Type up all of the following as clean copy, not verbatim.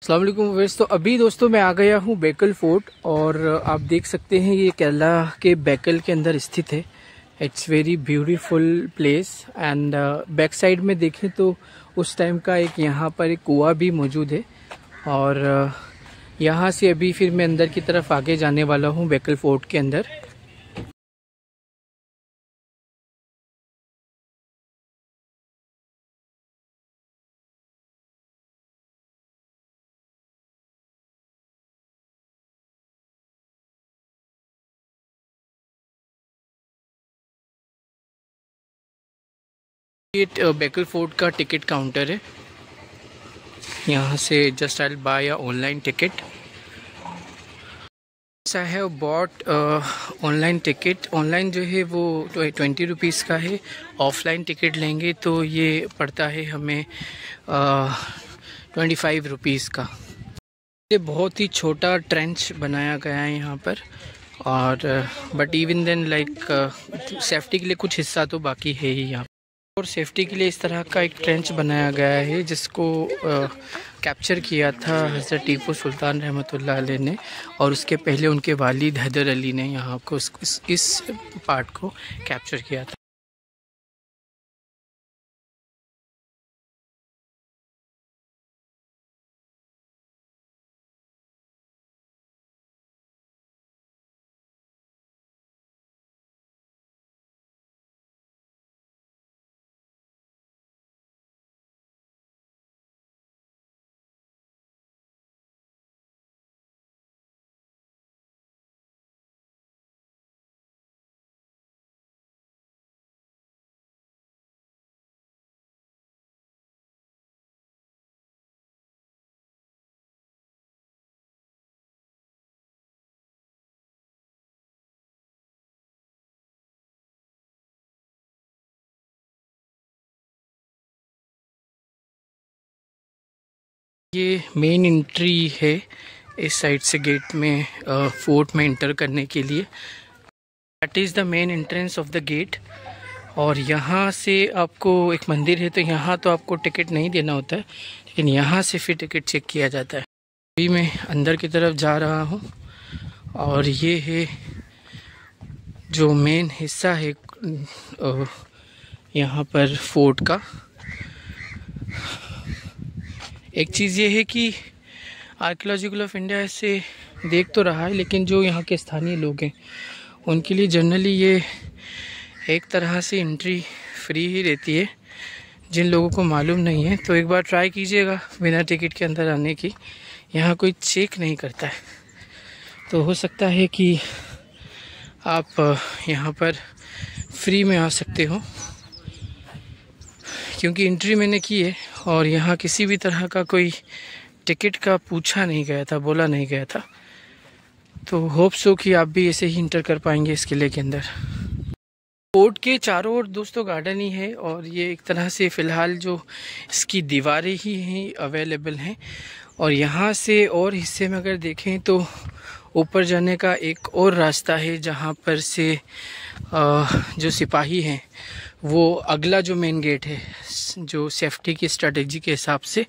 अस्सलाम वालेकुम व्यूअर्स। तो अभी दोस्तों मैं आ गया हूँ बेकल फोर्ट और आप देख सकते हैं ये केरला के बेकल के अंदर स्थित है। It's very beautiful place and back side में देखें तो उस टाइम का एक यहाँ पर एक कुआं भी मौजूद है और यहाँ से अभी फिर मैं अंदर की तरफ आगे जाने वाला हूँ बेकल फोर्ट के अंदर। ये बेकल फोर्ट का टिकट काउंटर है। यहाँ से जस्ट आई बाय या online ticket. I have bought online ticket. Online जो है वो 20 रुपीज़ का है। ऑफलाइन टिकट लेंगे तो ये पड़ता है हमें 25 रुपीज़ का। ये बहुत ही छोटा ट्रेंच बनाया गया है यहाँ पर और but even then like safety के लिए कुछ हिस्सा तो बाकी है ही यहाँ और सेफ्टी के लिए इस तरह का एक ट्रेंच बनाया गया है जिसको कैप्चर किया था हज़रत टीपू सुल्तान रहमतुल्लाह अलैह ने और उसके पहले उनके वालिद हैदर अली ने यहाँ को इस पार्ट को कैप्चर किया था। ये मेन एंट्री है इस साइड से गेट में फोर्ट में एंटर करने के लिए। That is the main entrance of the gate और यहाँ से आपको एक मंदिर है तो यहाँ तो आपको टिकट नहीं देना होता है लेकिन यहाँ से फिर टिकट चेक किया जाता है। अभी मैं अंदर की तरफ जा रहा हूँ और ये है जो मेन हिस्सा है यहाँ पर फोर्ट का। एक चीज़ ये है कि आर्कियोलॉजिकल ऑफ इंडिया इसे देख तो रहा है लेकिन जो यहाँ के स्थानीय लोग हैं उनके लिए जनरली ये एक तरह से एंट्री फ्री ही रहती है। जिन लोगों को मालूम नहीं है तो एक बार ट्राई कीजिएगा बिना टिकट के अंदर आने की। यहाँ कोई चेक नहीं करता है तो हो सकता है कि आप यहाँ पर फ्री में आ सकते हो क्योंकि एंट्री मैंने की है और यहाँ किसी भी तरह का कोई टिकट का पूछा नहीं गया था, बोला नहीं गया था। तो होप सो कि आप भी ऐसे ही इंटर कर पाएंगे इस किले के अंदर। फोर्ट के चारों ओर दोस्तों गार्डन ही है और ये एक तरह से फ़िलहाल जो इसकी दीवारें ही अवेलेबल हैं और यहाँ से और हिस्से में अगर देखें तो ऊपर जाने का एक और रास्ता है जहाँ पर से जो सिपाही हैं वो अगला जो मेन गेट है जो सेफ्टी की स्ट्रेटेजी के हिसाब से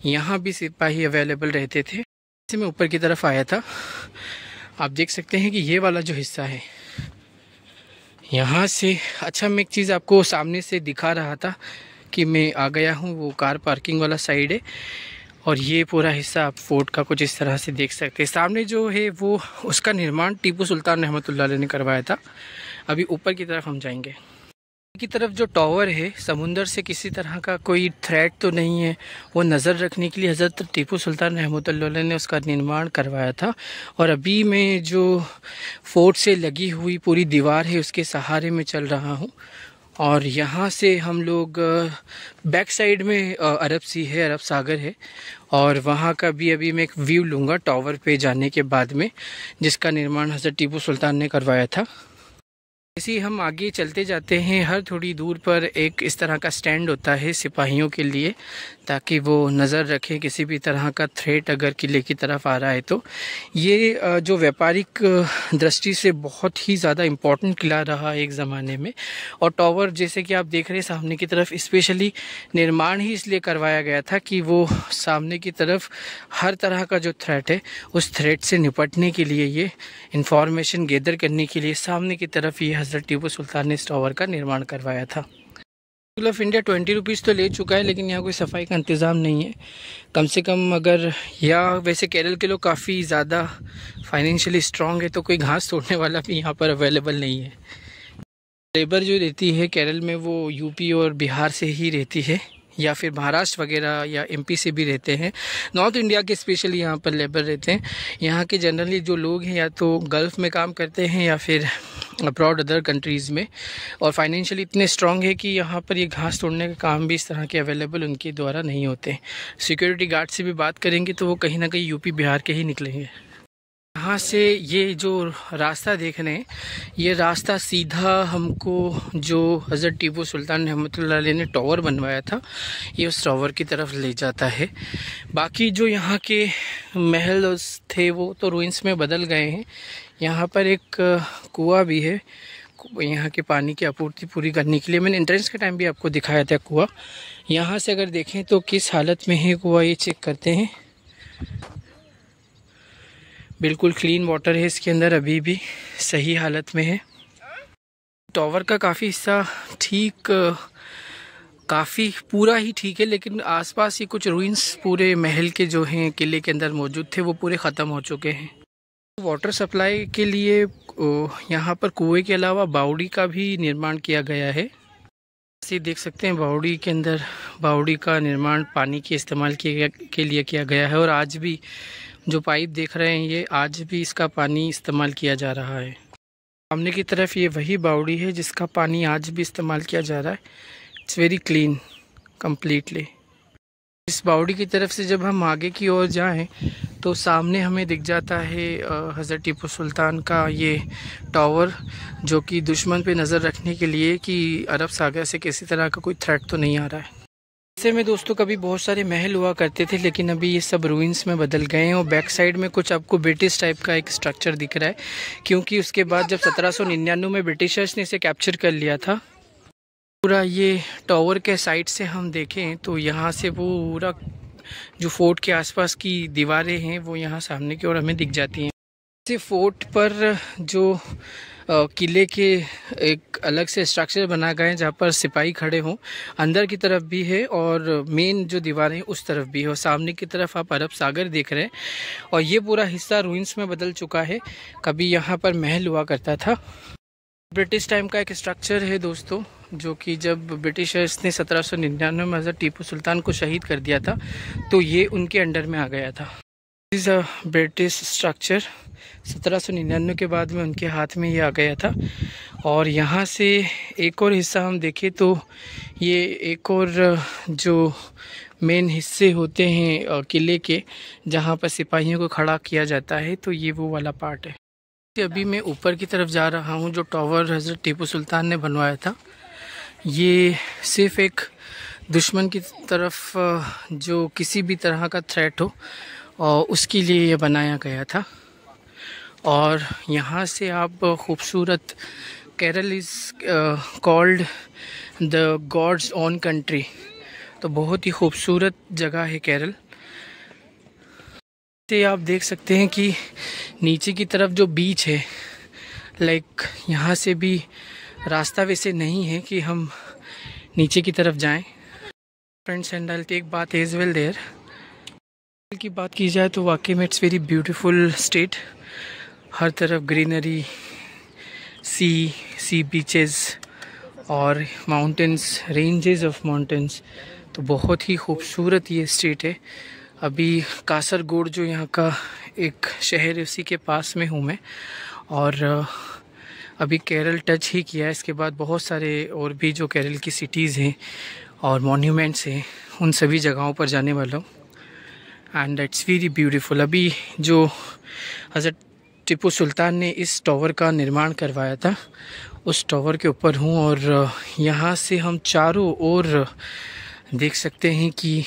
यहाँ भी सिपाही अवेलेबल रहते थे। इसे मैं ऊपर की तरफ आया था। आप देख सकते हैं कि ये वाला जो हिस्सा है यहाँ से अच्छा मैं एक चीज़ आपको सामने से दिखा रहा था कि मैं आ गया हूँ, वो कार पार्किंग वाला साइड है और ये पूरा हिस्सा आप फोर्ट का कुछ इस तरह से देख सकते हैं। सामने जो है वो उसका निर्माण टीपू सुल्तान रहमतुल्लाह अलैह ने करवाया था। अभी ऊपर की तरफ हम जाएंगे। की तरफ जो टावर है समुंदर से किसी तरह का कोई थ्रेट तो नहीं है, वो नज़र रखने के लिए हज़रत टीपू सुल्तान रहमतुल्लाह अलैह ने उसका निर्माण करवाया था। और अभी मैं जो फोर्ट से लगी हुई पूरी दीवार है उसके सहारे में चल रहा हूँ और यहाँ से हम लोग बैक साइड में अरब सी है, अरब सागर है और वहाँ का भी अभी मैं एक व्यू लूँगा टावर पे जाने के बाद में जिसका निर्माण हज़रत टीपू सुल्तान ने करवाया था। जैसे ही हम आगे चलते जाते हैं, हर थोड़ी दूर पर एक इस तरह का स्टैंड होता है सिपाहियों के लिए, ताकि वो नज़र रखें किसी भी तरह का थ्रेट अगर किले की तरफ आ रहा है तो। ये जो व्यापारिक दृष्टि से बहुत ही ज़्यादा इम्पोर्टेंट किला रहा एक ज़माने में। और टावर जैसे कि आप देख रहे हैं सामने की तरफ, स्पेशली निर्माण ही इसलिए करवाया गया था कि वो सामने की तरफ हर तरह का जो थ्रेट है उस थ्रेट से निपटने के लिए, ये इंफॉर्मेशन गैदर करने के लिए सामने की तरफ ये हज़रत टीपू सुल्तान ने इस टावर का निर्माण करवाया था। रूल ऑफ इंडिया 20 रुपीज़ तो ले चुका है, लेकिन यहाँ कोई सफाई का इंतज़ाम नहीं है। कम से कम अगर, या वैसे केरल के लोग काफ़ी ज़्यादा फाइनेंशियली स्ट्रॉन्ग है, तो कोई घास तोड़ने वाला भी यहाँ पर अवेलेबल नहीं है। लेबर जो रहती है केरल में वो यूपी और बिहार से ही रहती है, या फिर महाराष्ट्र वगैरह या एमपी से भी रहते हैं। नॉर्थ इंडिया के स्पेशली यहाँ पर लेबर रहते हैं। यहाँ के जनरली जो लोग हैं या तो गल्फ़ में काम करते हैं या फिर अब्रॉड अदर कंट्रीज़ में, और फाइनेंशियली इतने स्ट्रॉन्ग है कि यहाँ पर ये घास तोड़ने का काम भी इस तरह के अवेलेबल उनके द्वारा नहीं होते। सिक्योरिटी गार्ड से भी बात करेंगे तो वो कहीं ना कहीं यूपी बिहार के ही निकलेंगे। यहाँ से ये जो रास्ता देख रहे हैं, ये रास्ता सीधा हमको जो हज़रत टीपू सुल्तान रहमतुल्लाह अलैह ने टावर बनवाया था, ये उस टावर की तरफ ले जाता है। बाकी जो यहाँ के महल थे वो तो रूइंस में बदल गए हैं। यहाँ पर एक कुआं भी है, यहाँ के पानी की आपूर्ति पूरी करने के लिए। मैंने एंट्रेंस के टाइम भी आपको दिखाया था कुआं। यहाँ से अगर देखें तो किस हालत में है कुआं, ये चेक करते हैं। बिल्कुल क्लीन वाटर है इसके अंदर, अभी भी सही हालत में है। टावर का काफ़ी हिस्सा ठीक, काफ़ी पूरा ही ठीक है, लेकिन आसपास ही कुछ रूइंस पूरे महल के जो हैं किले के अंदर मौजूद थे वो पूरे ख़त्म हो चुके हैं। वाटर सप्लाई के लिए यहाँ पर कुएं के अलावा बावड़ी का भी निर्माण किया गया है। ऐसे देख सकते हैं बावड़ी के अंदर, बावड़ी का निर्माण पानी के इस्तेमाल के लिए किया गया है। और आज भी जो पाइप देख रहे हैं ये आज भी इसका पानी इस्तेमाल किया जा रहा है। सामने की तरफ ये वही बावड़ी है जिसका पानी आज भी इस्तेमाल किया जा रहा है। It's very clean completely. इस बावड़ी की तरफ से जब हम आगे की ओर जाएं तो सामने हमें दिख जाता है हज़रत टीपू सुल्तान का ये टावर, जो कि दुश्मन पे नज़र रखने के लिए कि अरब सागर से किसी तरह का कोई थ्रेट तो नहीं आ रहा है। ऐसे में दोस्तों कभी बहुत सारे महल हुआ करते थे, लेकिन अभी ये सब रूइंस में बदल गए हैं। और बैक साइड में कुछ आपको ब्रिटिश टाइप का एक स्ट्रक्चर दिख रहा है, क्योंकि उसके बाद जब 1799 में ब्रिटिशर्स ने इसे कैप्चर कर लिया था। पूरा ये टावर के साइड से हम देखें तो यहाँ से पूरा जो फोर्ट के आसपास की दीवारें हैं वो यहाँ सामने की ओर हमें दिख जाती हैं। इसे फोर्ट पर जो किले के एक अलग से स्ट्रक्चर बना गए हैं जहाँ पर सिपाही खड़े हों, अंदर की तरफ भी है और मेन जो दीवारें हैं उस तरफ भी है। और सामने की तरफ आप अरब सागर देख रहे हैं, और ये पूरा हिस्सा रूइंस में बदल चुका है। कभी यहाँ पर महल हुआ करता था। ब्रिटिश टाइम का एक स्ट्रक्चर है दोस्तों, जो कि जब ब्रिटिशर्स ने 1799 में हज़रत टीपू सुल्तान को शहीद कर दिया था तो ये उनके अंडर में आ गया था। इस ब्रिटिश स्ट्रक्चर 1799 के बाद में उनके हाथ में ये आ गया था। और यहाँ से एक और हिस्सा हम देखें तो ये एक और जो मेन हिस्से होते हैं किले के, जहाँ पर सिपाहियों को खड़ा किया जाता है, तो ये वो वाला पार्ट है। अभी मैं ऊपर की तरफ जा रहा हूँ। जो टावर हज़रत टीपू सुल्तान ने बनवाया था, ये सिर्फ एक दुश्मन की तरफ जो किसी भी तरह का थ्रेट हो और उसके लिए ये बनाया गया था। और यहाँ से आप खूबसूरत, Kerala is called the gods own country, तो बहुत ही खूबसूरत जगह है केरल। से आप देख सकते हैं कि नीचे की तरफ जो बीच है, लाइक यहाँ से भी रास्ता वैसे नहीं है कि हम नीचे की तरफ जाएं। फ्रेंड्स एंड आई टेक बात एज वेल देयर। की बात की जाए तो वाकई में इट्स वेरी ब्यूटीफुल स्टेट। हर तरफ ग्रीनरी, सी बीचेस और माउंटेन्स, रेंजेस ऑफ माउंटेन्स, तो बहुत ही खूबसूरत ये स्टेट है। अभी कासरगोड जो यहाँ का एक शहर है उसी के पास में हूँ मैं, और अभी केरल टच ही किया है। इसके बाद बहुत सारे और भी जो केरल की सिटीज़ हैं और मॉन्यूमेंट्स हैं, उन सभी जगहों पर जाने वाला हूँ। And it's very beautiful. अभी जो हज़रत टीपू सुल्तान ने इस टावर का निर्माण करवाया था उस टावर के ऊपर हूँ और यहाँ से हम चारों ओर देख सकते हैं कि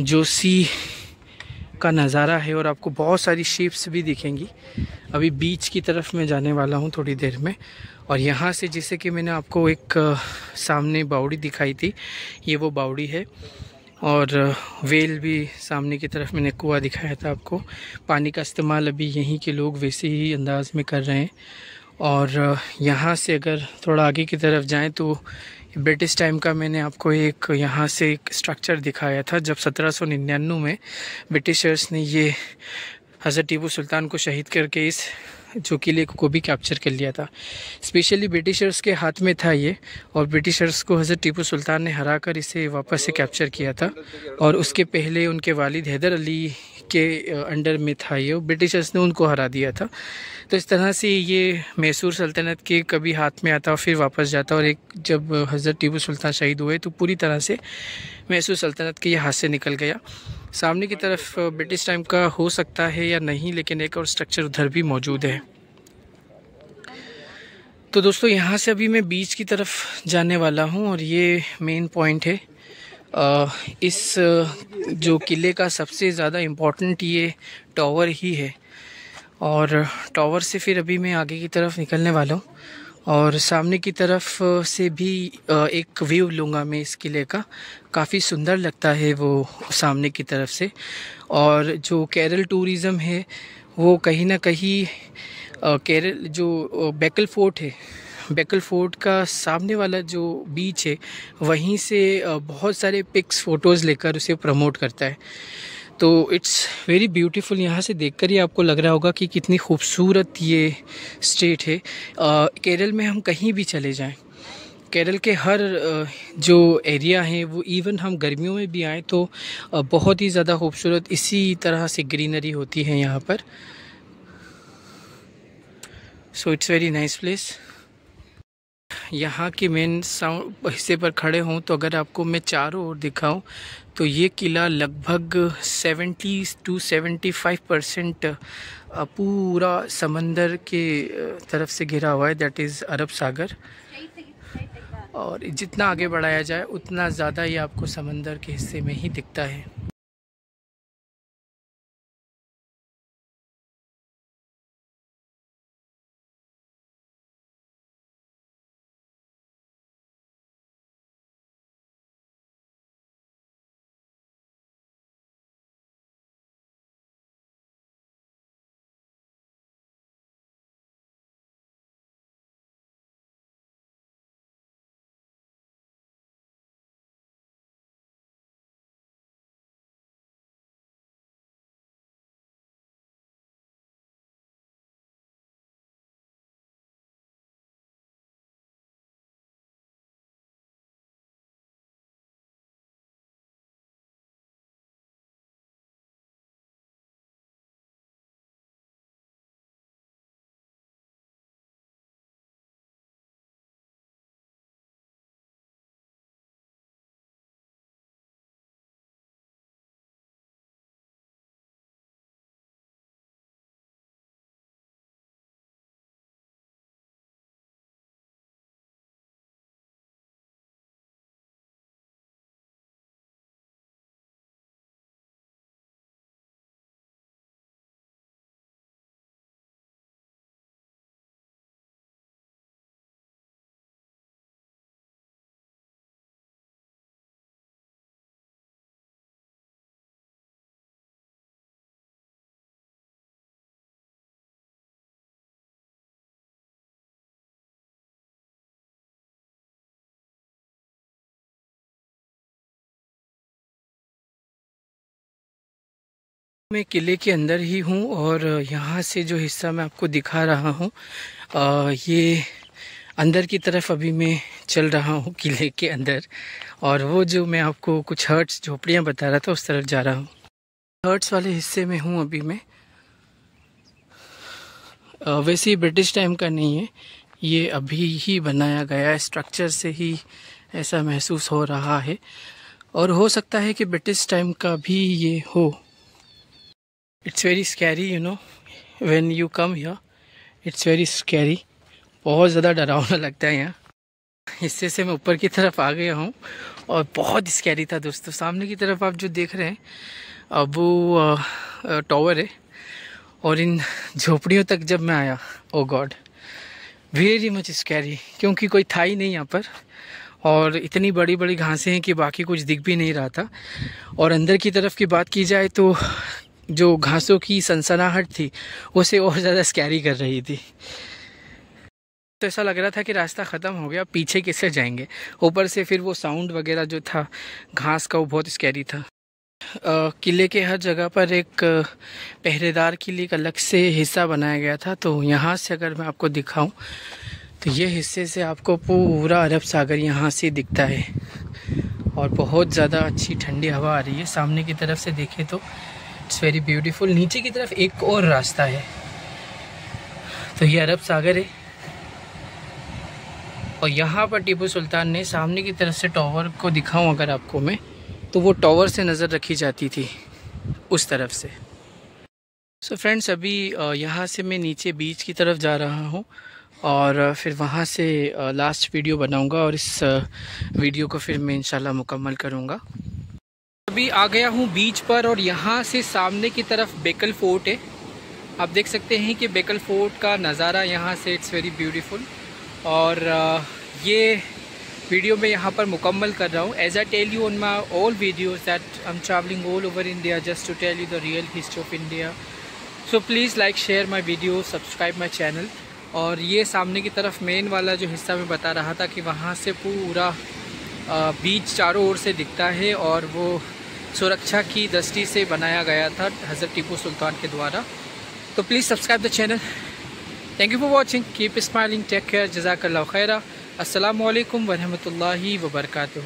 जो सी का नज़ारा है और आपको बहुत सारी शिप्स भी दिखेंगी। अभी बीच की तरफ मैं जाने वाला हूँ थोड़ी देर में। और यहाँ से जैसे कि मैंने आपको एक सामने बावड़ी दिखाई थी, ये वो बावड़ी है। और वेल भी सामने की तरफ मैंने कुआं दिखाया था आपको। पानी का इस्तेमाल अभी यहीं के लोग वैसे ही अंदाज में कर रहे हैं। और यहाँ से अगर थोड़ा आगे की तरफ जाएं तो ब्रिटिश टाइम का मैंने आपको एक यहाँ से एक स्ट्रक्चर दिखाया था, जब 1799 में ब्रिटिशर्स ने ये हज़रत टीपू सुल्तान को शहीद करके इस जो किले को भी कैप्चर कर लिया था। स्पेशली ब्रिटिशर्स के हाथ में था ये, और ब्रिटिशर्स को हज़रत टीपू सुल्तान ने हरा कर इसे वापस से कैप्चर किया था। और उसके पहले उनके वालिद हैदर अली के अंडर में था ये, ब्रिटिशर्स ने उनको हरा दिया था। तो इस तरह से ये मैसूर सल्तनत के कभी हाथ में आता और फिर वापस जाता, और एक जब हज़रत टीपू सुल्तान शहीद हुए तो पूरी तरह से मैसूर सल्तनत के ये हाथ से निकल गया। सामने की तरफ ब्रिटिश टाइम का हो सकता है या नहीं, लेकिन एक और स्ट्रक्चर उधर भी मौजूद है। तो दोस्तों यहाँ से अभी मैं बीच की तरफ जाने वाला हूँ और ये मेन पॉइंट है। इस जो किले का सबसे ज़्यादा इम्पोर्टेंट ये टावर ही है, और टावर से फिर अभी मैं आगे की तरफ निकलने वाला हूँ और सामने की तरफ से भी एक व्यू लूँगा मैं इस किले का। काफ़ी सुंदर लगता है वो सामने की तरफ से। और जो केरल टूरिज़्म है वो कहीं ना कहीं केरल जो बेकल फोर्ट है, बेकल फोर्ट का सामने वाला जो बीच है वहीं से बहुत सारे पिक्स फ़ोटोज़ लेकर उसे प्रमोट करता है। तो इट्स वेरी ब्यूटीफुल। यहाँ से देखकर ही आपको लग रहा होगा कि कितनी खूबसूरत ये स्टेट है। केरल में हम कहीं भी चले जाएं, केरल के हर जो एरिया हैं वो इवन हम गर्मियों में भी आएँ तो बहुत ही ज़्यादा खूबसूरत इसी तरह से ग्रीनरी होती है यहाँ पर। So it's very nice place. यहाँ के मेन साउंड हिस्से पर खड़े हों तो अगर आपको मैं चारों ओर दिखाऊं तो ये किला लगभग 70 to 75% पूरा समंदर के तरफ से घिरा हुआ है, दैट इज़ अरब सागर। और जितना आगे बढ़ाया जाए उतना ज़्यादा ये आपको समंदर के हिस्से में ही दिखता है। मैं किले के अंदर ही हूँ और यहाँ से जो हिस्सा मैं आपको दिखा रहा हूँ ये अंदर की तरफ अभी मैं चल रहा हूँ किले के अंदर, और वो जो मैं आपको कुछ हर्ट्स झोपड़ियाँ बता रहा था उस तरफ जा रहा हूँ। हर्ट्स वाले हिस्से में हूँ अभी मैं। वैसे ही ब्रिटिश टाइम का नहीं है, ये अभी ही बनाया गया है, स्ट्रक्चर से ही ऐसा महसूस हो रहा है, और हो सकता है कि ब्रिटिश टाइम का भी ये हो। It's very scary, you know, when you come here, it's very scary. बहुत ज़्यादा डरावना लगता है यहाँ। हिस्से से मैं ऊपर की तरफ आ गया हूँ और बहुत स्कैरी था दोस्तों। सामने की तरफ आप जो देख रहे हैं अब वो टावर है, और इन झोपड़ियों तक जब मैं आया, ओ गॉड, वेरी मच स्कैरी, क्योंकि कोई था ही नहीं यहाँ पर, और इतनी बड़ी बड़ी घासें हैं कि बाकी कुछ दिख भी नहीं रहा था। और अंदर की तरफ की बात की जाए तो जो घासों की सनसनाहट थी उसे और ज़्यादा स्कैरी कर रही थी। तो ऐसा लग रहा था कि रास्ता ख़त्म हो गया, पीछे कैसे जाएंगे। ऊपर से फिर वो साउंड वगैरह जो था घास का, वो बहुत स्कैरी था। किले के हर जगह पर एक पहरेदार के लिए एक अलग से हिस्सा बनाया गया था। तो यहाँ से अगर मैं आपको दिखाऊं तो ये हिस्से से आपको पूरा अरब सागर यहाँ से दिखता है, और बहुत ज़्यादा अच्छी ठंडी हवा आ रही है। सामने की तरफ से देखें तो इट्स वेरी ब्यूटीफुल। नीचे की तरफ एक और रास्ता है, तो ये अरब सागर है। और यहाँ पर टीपू सुल्तान ने सामने की तरफ से टावर को दिखाऊं अगर आपको मैं, तो वो टावर से नज़र रखी जाती थी उस तरफ से। सो फ्रेंड्स, अभी यहाँ से मैं नीचे बीच की तरफ जा रहा हूँ, और फिर वहाँ से लास्ट वीडियो बनाऊँगा, और इस वीडियो को फिर मैं इंशाल्लाह मुकम्मल करूँगा। अभी आ गया हूँ बीच पर, और यहाँ से सामने की तरफ बेकल फोर्ट है। आप देख सकते हैं कि बेकल फोर्ट का नज़ारा यहाँ से इट्स वेरी ब्यूटीफुल। और ये वीडियो मैं यहाँ पर मुकम्मल कर रहा हूँ। As I tell you on my all videos that I am travelling all over India just to tell you the real history of India. So please like, share my video, subscribe my channel. और ये सामने की तरफ main वाला जो हिस्सा मैं बता रहा था कि वहाँ से पूरा बीच चारों ओर से दिखता है, और वो सुरक्षा की दृष्टि से बनाया गया था हज़रत टीपू सुल्तान के द्वारा। तो please subscribe the channel. Thank you for watching. Keep smiling. Take care. Jazakallah khaira. Assalamu alaikum wa rahmatullahi wa barakatuh.